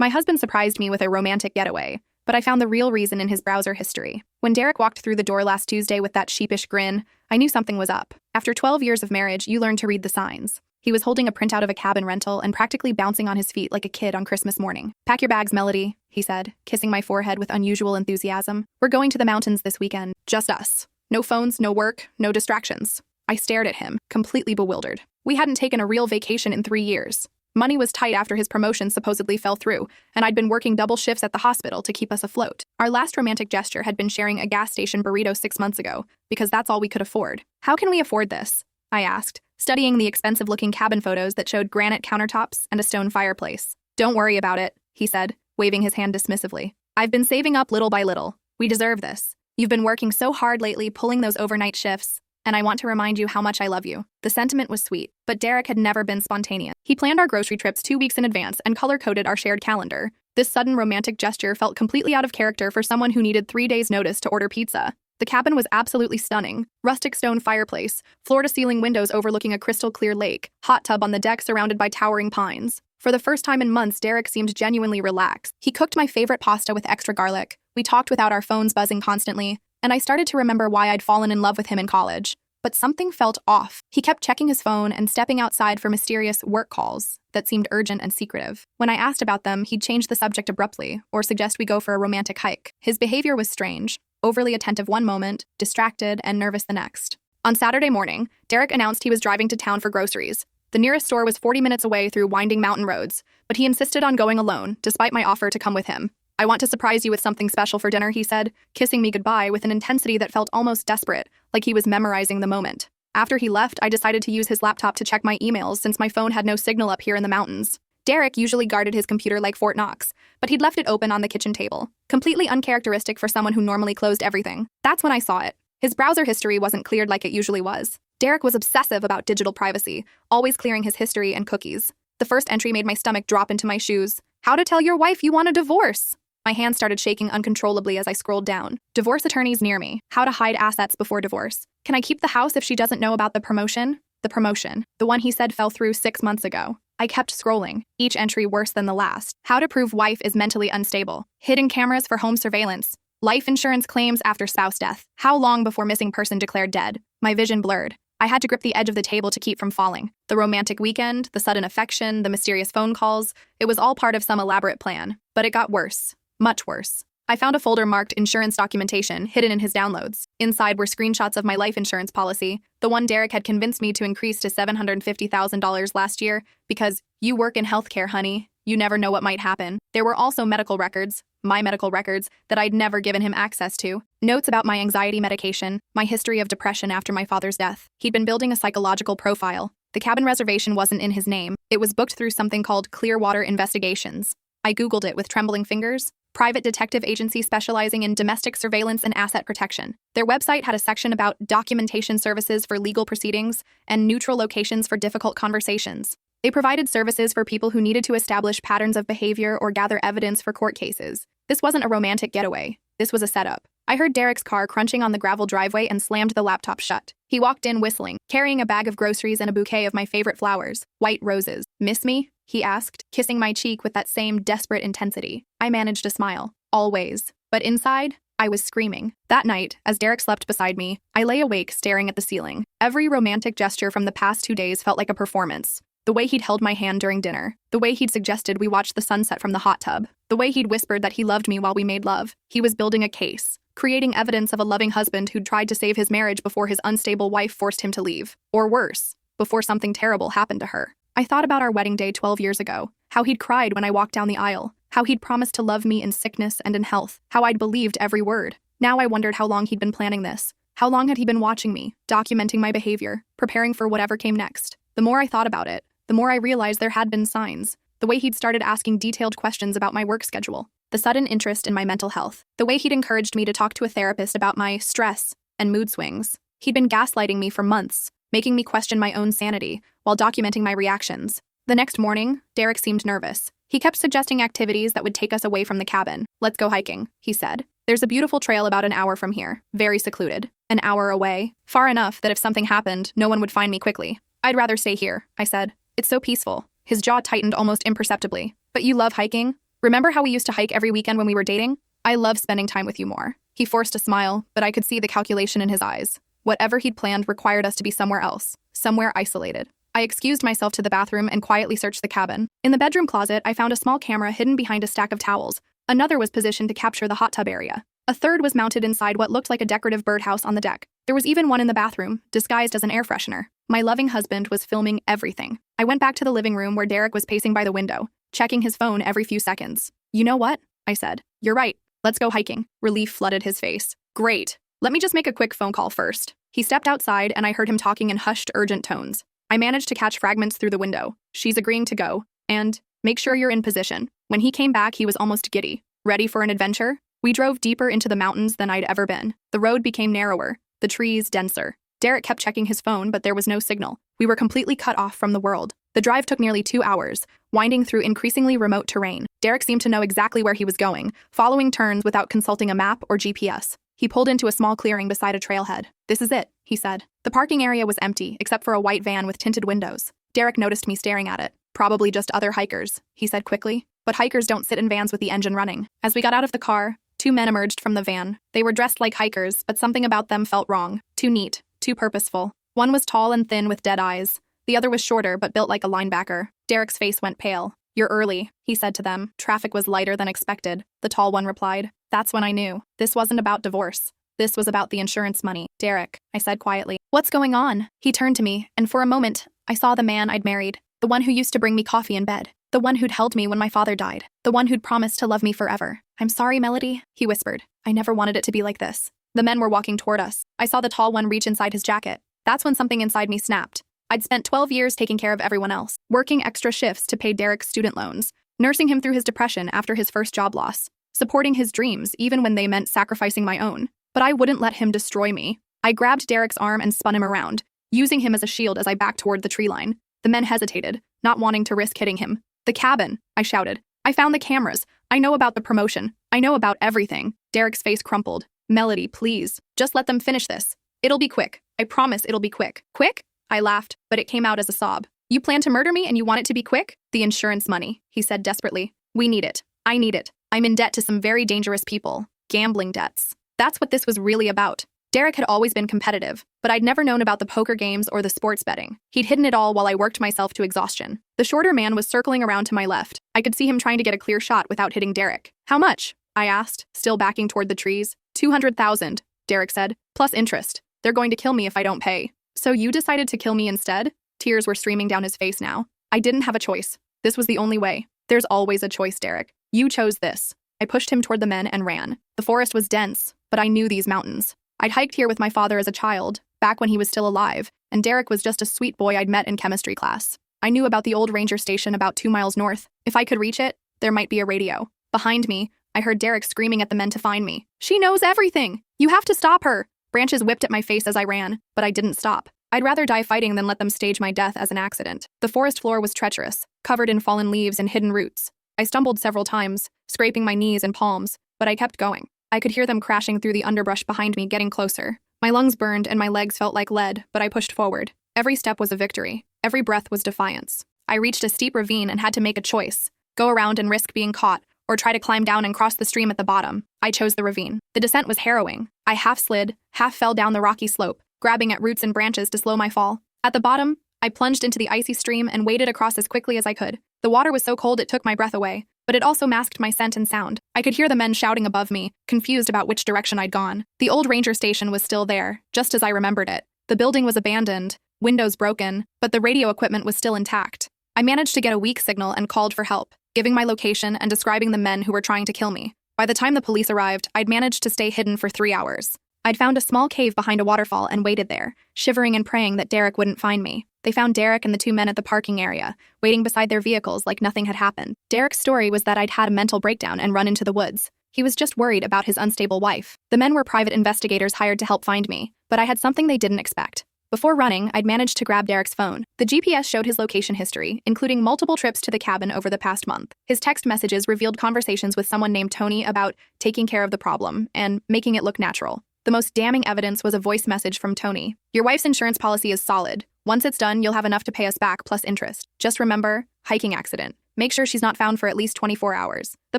My husband surprised me with a romantic getaway, but I found the real reason in his browser history. When Derek walked through the door last Tuesday with that sheepish grin, I knew something was up. After 12 years of marriage, you learn to read the signs. He was holding a printout of a cabin rental and practically bouncing on his feet like a kid on Christmas morning. "Pack your bags, Melody," he said, kissing my forehead with unusual enthusiasm. "We're going to the mountains this weekend. Just us. No phones, no work, no distractions." I stared at him, completely bewildered. We hadn't taken a real vacation in 3 years. Money was tight after his promotion supposedly fell through, and I'd been working double shifts at the hospital to keep us afloat. Our last romantic gesture had been sharing a gas station burrito 6 months ago, because that's all we could afford. "How can we afford this?" I asked, studying the expensive-looking cabin photos that showed granite countertops and a stone fireplace. "Don't worry about it," he said, waving his hand dismissively. "I've been saving up little by little. We deserve this. You've been working so hard lately, pulling those overnight shifts, and I want to remind you how much I love you." The sentiment was sweet, but Derek had never been spontaneous. He planned our grocery trips 2 weeks in advance and color-coded our shared calendar. This sudden romantic gesture felt completely out of character for someone who needed 3 days' notice to order pizza. The cabin was absolutely stunning. Rustic stone fireplace, floor-to-ceiling windows overlooking a crystal-clear lake, hot tub on the deck surrounded by towering pines. For the first time in months, Derek seemed genuinely relaxed. He cooked my favorite pasta with extra garlic. We talked without our phones buzzing constantly, and I started to remember why I'd fallen in love with him in college. But something felt off. He kept checking his phone and stepping outside for mysterious work calls that seemed urgent and secretive. When I asked about them, he'd change the subject abruptly or suggest we go for a romantic hike. His behavior was strange. Overly attentive one moment, distracted and nervous the next. On Saturday morning, Derek announced he was driving to town for groceries. The nearest store was 40 minutes away through winding mountain roads, but he insisted on going alone, despite my offer to come with him. "I want to surprise you with something special for dinner," he said, kissing me goodbye with an intensity that felt almost desperate, like he was memorizing the moment. After he left, I decided to use his laptop to check my emails since my phone had no signal up here in the mountains. Derek usually guarded his computer like Fort Knox, but he'd left it open on the kitchen table. Completely uncharacteristic for someone who normally closed everything. That's when I saw it. His browser history wasn't cleared like it usually was. Derek was obsessive about digital privacy, always clearing his history and cookies. The first entry made my stomach drop into my shoes. "How to tell your wife you want a divorce." My hand started shaking uncontrollably as I scrolled down. Divorce attorneys near me. How to hide assets before divorce. Can I keep the house if she doesn't know about the promotion? The promotion. The one he said fell through 6 months ago. I kept scrolling, each entry worse than the last. How to prove wife is mentally unstable. Hidden cameras for home surveillance. Life insurance claims after spouse death. How long before missing person declared dead? My vision blurred. I had to grip the edge of the table to keep from falling. The romantic weekend, the sudden affection, the mysterious phone calls, it was all part of some elaborate plan. But it got worse. Much worse. I found a folder marked insurance documentation hidden in his downloads. Inside were screenshots of my life insurance policy, the one Derek had convinced me to increase to $750,000 last year because you work in healthcare, honey. You never know what might happen. There were also medical records, my medical records, that I'd never given him access to. Notes about my anxiety medication, my history of depression after my father's death. He'd been building a psychological profile. The cabin reservation wasn't in his name. It was booked through something called Clearwater Investigations. I Googled it with trembling fingers. Private detective agency specializing in domestic surveillance and asset protection. Their website had a section about documentation services for legal proceedings and neutral locations for difficult conversations. They provided services for people who needed to establish patterns of behavior or gather evidence for court cases. This wasn't a romantic getaway. This was a setup. I heard Derek's car crunching on the gravel driveway and slammed the laptop shut. He walked in whistling, carrying a bag of groceries and a bouquet of my favorite flowers, white roses. "Miss me?" he asked, kissing my cheek with that same desperate intensity. I managed a smile. Always. But inside, I was screaming. That night, as Derek slept beside me, I lay awake staring at the ceiling. Every romantic gesture from the past 2 days felt like a performance. The way he'd held my hand during dinner. The way he'd suggested we watch the sunset from the hot tub. The way he'd whispered that he loved me while we made love. He was building a case, creating evidence of a loving husband who'd tried to save his marriage before his unstable wife forced him to leave. Or worse, before something terrible happened to her. I thought about our wedding day 12 years ago, how he'd cried when I walked down the aisle, how he'd promised to love me in sickness and in health, how I'd believed every word. Now I wondered how long he'd been planning this. How long had he been watching me, documenting my behavior, preparing for whatever came next? The more I thought about it, the more I realized there had been signs. The way he'd started asking detailed questions about my work schedule, the sudden interest in my mental health, the way he'd encouraged me to talk to a therapist about my stress and mood swings. He'd been gaslighting me for months, making me question my own sanity while documenting my reactions. The next morning, Derek seemed nervous. He kept suggesting activities that would take us away from the cabin. "Let's go hiking," he said. "There's a beautiful trail about an hour from here, very secluded. An hour away, far enough that if something happened, no one would find me quickly." "I'd rather stay here," I said. "It's so peaceful." His jaw tightened almost imperceptibly. "But you love hiking?" Remember how we used to hike every weekend when we were dating? I love spending time with you more. He forced a smile, but I could see the calculation in his eyes. Whatever he'd planned required us to be somewhere else, somewhere isolated. I excused myself to the bathroom and quietly searched the cabin. In the bedroom closet, I found a small camera hidden behind a stack of towels. Another was positioned to capture the hot tub area. A third was mounted inside what looked like a decorative birdhouse on the deck. There was even one in the bathroom, disguised as an air freshener. My loving husband was filming everything. I went back to the living room where Derek was pacing by the window, checking his phone every few seconds. You know what? I said. You're right. Let's go hiking. Relief flooded his face. Great. Let me just make a quick phone call first. He stepped outside and I heard him talking in hushed, urgent tones. I managed to catch fragments through the window. She's agreeing to go. And make sure you're in position. When he came back, he was almost giddy. Ready for an adventure? We drove deeper into the mountains than I'd ever been. The road became narrower, the trees denser. Derek kept checking his phone, but there was no signal. We were completely cut off from the world. The drive took nearly 2 hours, winding through increasingly remote terrain. Derek seemed to know exactly where he was going, following turns without consulting a map or GPS. He pulled into a small clearing beside a trailhead. This is it, he said. The parking area was empty, except for a white van with tinted windows. Derek noticed me staring at it. Probably just other hikers, he said quickly. But hikers don't sit in vans with the engine running. As we got out of the car, 2 men emerged from the van. They were dressed like hikers, but something about them felt wrong. Too neat, too purposeful. One was tall and thin with dead eyes. The other was shorter but built like a linebacker. Derek's face went pale. You're early, he said to them. Traffic was lighter than expected. The tall one replied. That's when I knew. This wasn't about divorce. This was about the insurance money. Derek, I said quietly. What's going on? He turned to me, and for a moment, I saw the man I'd married. The one who used to bring me coffee in bed. The one who'd held me when my father died. The one who'd promised to love me forever. I'm sorry, Melody, he whispered. I never wanted it to be like this. The men were walking toward us. I saw the tall one reach inside his jacket. That's when something inside me snapped. I'd spent 12 years taking care of everyone else, working extra shifts to pay Derek's student loans, nursing him through his depression after his first job loss, supporting his dreams even when they meant sacrificing my own. But I wouldn't let him destroy me. I grabbed Derek's arm and spun him around, using him as a shield as I backed toward the tree line. The men hesitated, not wanting to risk hitting him. The cabin, I shouted. I found the cameras. I know about the promotion. I know about everything. Derek's face crumpled. Melody, please, just let them finish this. It'll be quick. I promise it'll be quick. Quick? I laughed, but it came out as a sob. You plan to murder me and you want it to be quick? The insurance money, he said desperately. We need it. I need it. I'm in debt to some very dangerous people. Gambling debts. That's what this was really about. Derek had always been competitive, but I'd never known about the poker games or the sports betting. He'd hidden it all while I worked myself to exhaustion. The shorter man was circling around to my left. I could see him trying to get a clear shot without hitting Derek. How much? I asked, still backing toward the trees. 200,000, Derek said, plus interest. They're going to kill me if I don't pay. So you decided to kill me instead? Tears were streaming down his face now. I didn't have a choice. This was the only way. There's always a choice, Derek. You chose this. I pushed him toward the men and ran. The forest was dense, but I knew these mountains. I'd hiked here with my father as a child, back when he was still alive, and Derek was just a sweet boy I'd met in chemistry class. I knew about the old ranger station about 2 miles north. If I could reach it, there might be a radio. Behind me, I heard Derek screaming at the men to find me. She knows everything! You have to stop her! Branches whipped at my face as I ran, but I didn't stop. I'd rather die fighting than let them stage my death as an accident. The forest floor was treacherous, covered in fallen leaves and hidden roots. I stumbled several times, scraping my knees and palms, but I kept going. I could hear them crashing through the underbrush behind me, getting closer. My lungs burned and my legs felt like lead, but I pushed forward. Every step was a victory. Every breath was defiance. I reached a steep ravine and had to make a choice. Go around and risk being caught, or try to climb down and cross the stream at the bottom. I chose the ravine. The descent was harrowing. I half slid, half fell down the rocky slope, grabbing at roots and branches to slow my fall. At the bottom, I plunged into the icy stream and waded across as quickly as I could. The water was so cold it took my breath away, but it also masked my scent and sound. I could hear the men shouting above me, confused about which direction I'd gone. The old ranger station was still there, just as I remembered it. The building was abandoned, windows broken, but the radio equipment was still intact. I managed to get a weak signal and called for help, giving my location and describing the men who were trying to kill me. By the time the police arrived, I'd managed to stay hidden for 3 hours. I'd found a small cave behind a waterfall and waited there, shivering and praying that Derek wouldn't find me. They found Derek and the 2 men at the parking area, waiting beside their vehicles like nothing had happened. Derek's story was that I'd had a mental breakdown and run into the woods. He was just worried about his unstable wife. The men were private investigators hired to help find me, but I had something they didn't expect. Before running, I'd managed to grab Derek's phone. The GPS showed his location history, including multiple trips to the cabin over the past month. His text messages revealed conversations with someone named Tony about taking care of the problem and making it look natural. The most damning evidence was a voice message from Tony. Your wife's insurance policy is solid. Once it's done, you'll have enough to pay us back plus interest. Just remember, hiking accident. Make sure she's not found for at least 24 hours. The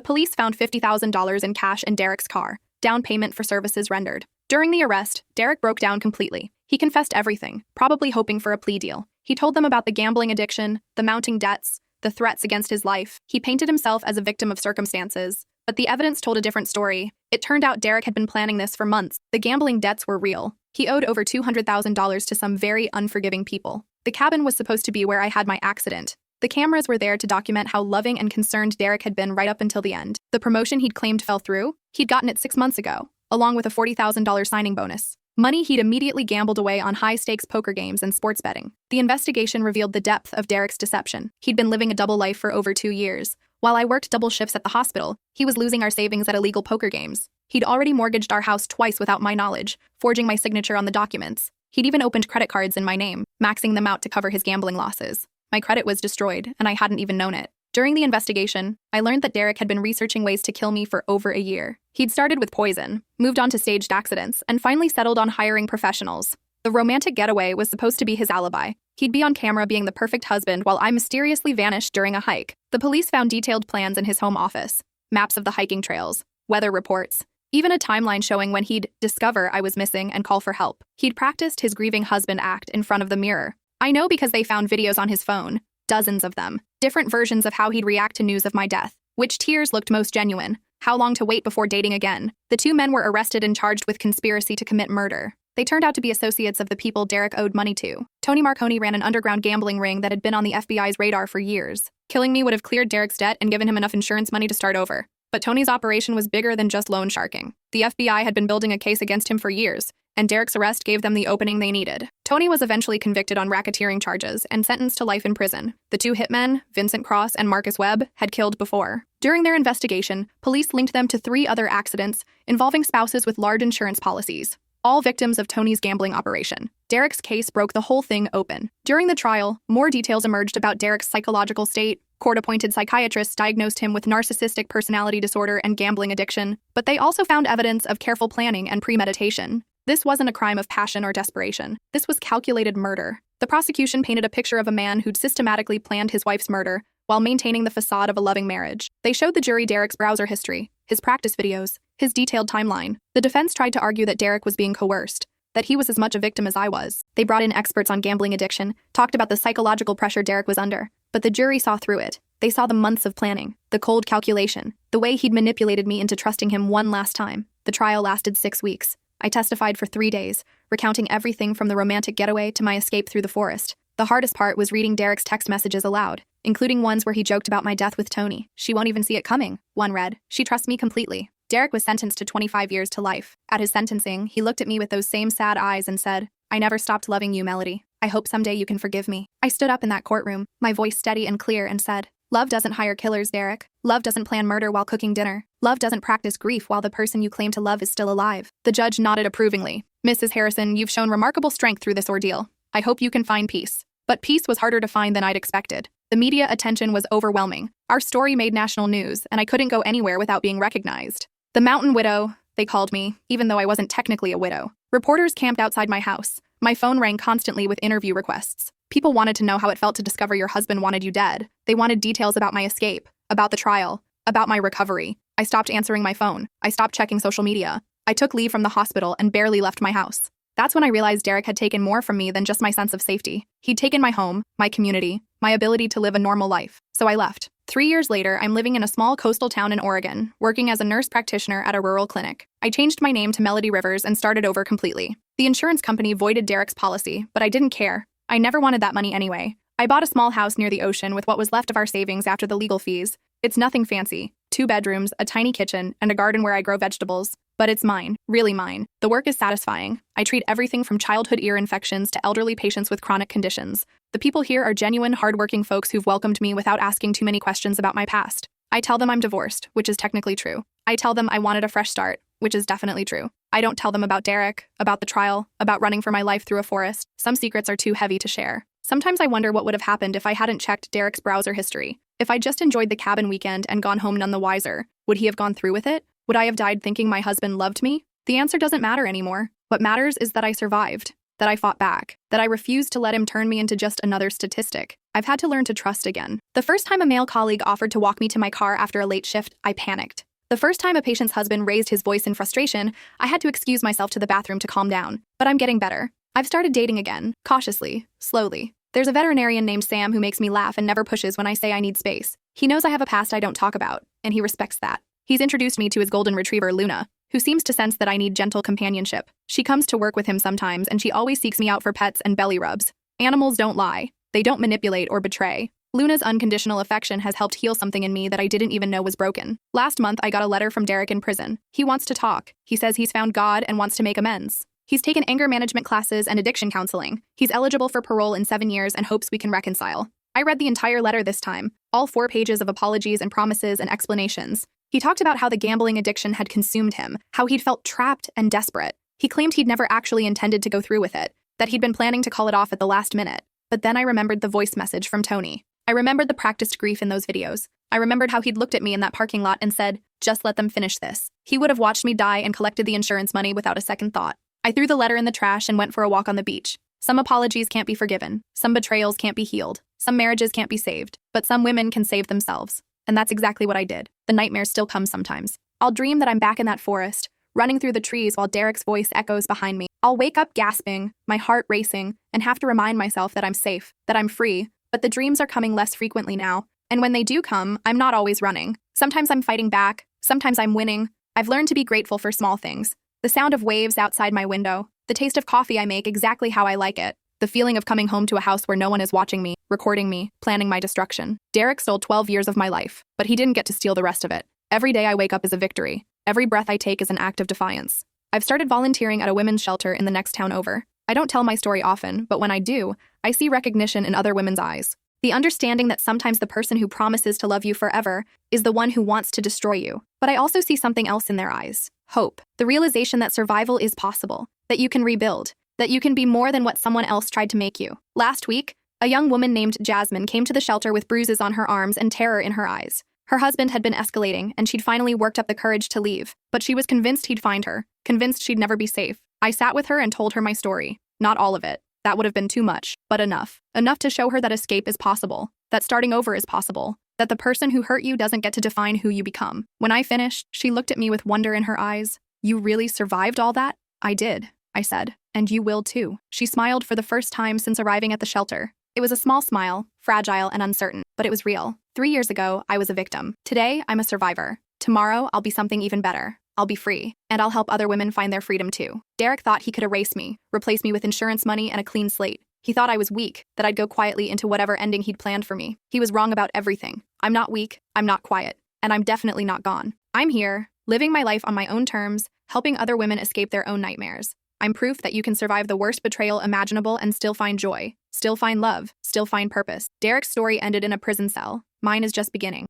police found $50,000 in cash in Derek's car, down payment for services rendered. During the arrest, Derek broke down completely. He confessed everything, probably hoping for a plea deal. He told them about the gambling addiction, the mounting debts, the threats against his life. He painted himself as a victim of circumstances, but the evidence told a different story. It turned out Derek had been planning this for months. The gambling debts were real. He owed over $200,000 to some very unforgiving people. The cabin was supposed to be where I had my accident. The cameras were there to document how loving and concerned Derek had been right up until the end. The promotion he'd claimed fell through, he'd gotten it 6 months ago, along with a $40,000 signing bonus. Money he'd immediately gambled away on high-stakes poker games and sports betting. The investigation revealed the depth of Derek's deception. He'd been living a double life for over 2 years. While I worked double shifts at the hospital, he was losing our savings at illegal poker games. He'd already mortgaged our house twice without my knowledge, forging my signature on the documents. He'd even opened credit cards in my name, maxing them out to cover his gambling losses. My credit was destroyed, and I hadn't even known it. During the investigation, I learned that Derek had been researching ways to kill me for over a year. He'd started with poison, moved on to staged accidents, and finally settled on hiring professionals. The romantic getaway was supposed to be his alibi. He'd be on camera being the perfect husband while I mysteriously vanished during a hike. The police found detailed plans in his home office, maps of the hiking trails, weather reports, even a timeline showing when he'd discover I was missing and call for help. He'd practiced his grieving husband act in front of the mirror. I know because they found videos on his phone, dozens of them, different versions of how he'd react to news of my death, which tears looked most genuine, how long to wait before dating again. The 2 men were arrested and charged with conspiracy to commit murder. They turned out to be associates of the people Derek owed money to. Tony Marconi ran an underground gambling ring that had been on the FBI's radar for years. Killing me would have cleared Derek's debt and given him enough insurance money to start over. But Tony's operation was bigger than just loan sharking. The FBI had been building a case against him for years, and Derek's arrest gave them the opening they needed. Tony was eventually convicted on racketeering charges and sentenced to life in prison. The 2 hitmen, Vincent Cross and Marcus Webb, had killed before. During their investigation, police linked them to 3 other accidents involving spouses with large insurance policies, all victims of Tony's gambling operation. Derek's case broke the whole thing open. During the trial, more details emerged about Derek's psychological state. Court-appointed psychiatrists diagnosed him with narcissistic personality disorder and gambling addiction, but they also found evidence of careful planning and premeditation. This wasn't a crime of passion or desperation. This was calculated murder. The prosecution painted a picture of a man who'd systematically planned his wife's murder while maintaining the facade of a loving marriage. They showed the jury Derek's browser history, his practice videos, his detailed timeline. The defense tried to argue that Derek was being coerced, that he was as much a victim as I was. They brought in experts on gambling addiction, talked about the psychological pressure Derek was under, but the jury saw through it. They saw the months of planning, the cold calculation, the way he'd manipulated me into trusting him one last time. The trial lasted 6 weeks. I testified for 3 days, recounting everything from the romantic getaway to my escape through the forest. The hardest part was reading Derek's text messages aloud, including ones where he joked about my death with Tony. "She won't even see it coming," one read. "She trusts me completely." Derek was sentenced to 25 years to life. At his sentencing, he looked at me with those same sad eyes and said, "I never stopped loving you, Melody. I hope someday you can forgive me." I stood up in that courtroom, my voice steady and clear, and said, "Love doesn't hire killers, Derek. Love doesn't plan murder while cooking dinner. Love doesn't practice grief while the person you claim to love is still alive." The judge nodded approvingly. "Mrs. Harrison, you've shown remarkable strength through this ordeal. I hope you can find peace." But peace was harder to find than I'd expected. The media attention was overwhelming. Our story made national news, and I couldn't go anywhere without being recognized. The Mountain Widow, they called me, even though I wasn't technically a widow. Reporters camped outside my house. My phone rang constantly with interview requests. People wanted to know how it felt to discover your husband wanted you dead. They wanted details about my escape, about the trial, about my recovery. I stopped answering my phone. I stopped checking social media. I took leave from the hospital and barely left my house. That's when I realized Derek had taken more from me than just my sense of safety. He'd taken my home, my community, my ability to live a normal life. So I left. 3 years later, I'm living in a small coastal town in Oregon, working as a nurse practitioner at a rural clinic. I changed my name to Melody Rivers and started over completely. The insurance company voided Derek's policy, but I didn't care. I never wanted that money anyway. I bought a small house near the ocean with what was left of our savings after the legal fees. It's nothing fancy. 2 bedrooms, a tiny kitchen, and a garden where I grow vegetables. But it's mine, really mine. The work is satisfying. I treat everything from childhood ear infections to elderly patients with chronic conditions. The people here are genuine, hardworking folks who've welcomed me without asking too many questions about my past. I tell them I'm divorced, which is technically true. I tell them I wanted a fresh start, which is definitely true. I don't tell them about Derek, about the trial, about running for my life through a forest. Some secrets are too heavy to share. Sometimes I wonder what would have happened if I hadn't checked Derek's browser history. If I just enjoyed the cabin weekend and gone home none the wiser, would he have gone through with it? Would I have died thinking my husband loved me? The answer doesn't matter anymore. What matters is that I survived, that I fought back, that I refused to let him turn me into just another statistic. I've had to learn to trust again. The first time a male colleague offered to walk me to my car after a late shift, I panicked. The first time a patient's husband raised his voice in frustration, I had to excuse myself to the bathroom to calm down. But I'm getting better. I've started dating again, cautiously, slowly. There's a veterinarian named Sam who makes me laugh and never pushes when I say I need space. He knows I have a past I don't talk about, and he respects that. He's introduced me to his golden retriever, Luna, who seems to sense that I need gentle companionship. She comes to work with him sometimes, and she always seeks me out for pets and belly rubs. Animals don't lie. They don't manipulate or betray. Luna's unconditional affection has helped heal something in me that I didn't even know was broken. Last month, I got a letter from Derek in prison. He wants to talk. He says he's found God and wants to make amends. He's taken anger management classes and addiction counseling. He's eligible for parole in 7 years and hopes we can reconcile. I read the entire letter this time, all 4 pages of apologies and promises and explanations. He talked about how the gambling addiction had consumed him, how he'd felt trapped and desperate. He claimed he'd never actually intended to go through with it, that he'd been planning to call it off at the last minute. But then I remembered the voice message from Tony. I remembered the practiced grief in those videos. I remembered how he'd looked at me in that parking lot and said, "Just let them finish this." He would have watched me die and collected the insurance money without a second thought. I threw the letter in the trash and went for a walk on the beach. Some apologies can't be forgiven. Some betrayals can't be healed. Some marriages can't be saved. But some women can save themselves. And that's exactly what I did. The nightmares still come sometimes. I'll dream that I'm back in that forest, running through the trees while Derek's voice echoes behind me. I'll wake up gasping, my heart racing, and have to remind myself that I'm safe, that I'm free. But the dreams are coming less frequently now. And when they do come, I'm not always running. Sometimes I'm fighting back. Sometimes I'm winning. I've learned to be grateful for small things. The sound of waves outside my window. The taste of coffee I make exactly how I like it. The feeling of coming home to a house where no one is watching me, recording me, planning my destruction. Derek stole 12 years of my life, but he didn't get to steal the rest of it. Every day I wake up is a victory. Every breath I take is an act of defiance. I've started volunteering at a women's shelter in the next town over. I don't tell my story often, but when I do, I see recognition in other women's eyes. The understanding that sometimes the person who promises to love you forever is the one who wants to destroy you. But I also see something else in their eyes. Hope. The realization that survival is possible, that you can rebuild, that you can be more than what someone else tried to make you. Last week, a young woman named Jasmine came to the shelter with bruises on her arms and terror in her eyes. Her husband had been escalating, and she'd finally worked up the courage to leave. But she was convinced he'd find her, convinced she'd never be safe. I sat with her and told her my story. Not all of it. That would have been too much, but enough. Enough to show her that escape is possible, that starting over is possible, that the person who hurt you doesn't get to define who you become. When I finished, she looked at me with wonder in her eyes. "You really survived all that?" "I did," I said. "And you will too." She smiled for the first time since arriving at the shelter. It was a small smile, fragile and uncertain, but it was real. 3 years ago, I was a victim. Today, I'm a survivor. Tomorrow, I'll be something even better. I'll be free, and I'll help other women find their freedom too. Derek thought he could erase me, replace me with insurance money and a clean slate. He thought I was weak, that I'd go quietly into whatever ending he'd planned for me. He was wrong about everything. I'm not weak, I'm not quiet, and I'm definitely not gone. I'm here, living my life on my own terms, helping other women escape their own nightmares. I'm proof that you can survive the worst betrayal imaginable and still find joy, still find love, still find purpose. Derek's story ended in a prison cell. Mine is just beginning.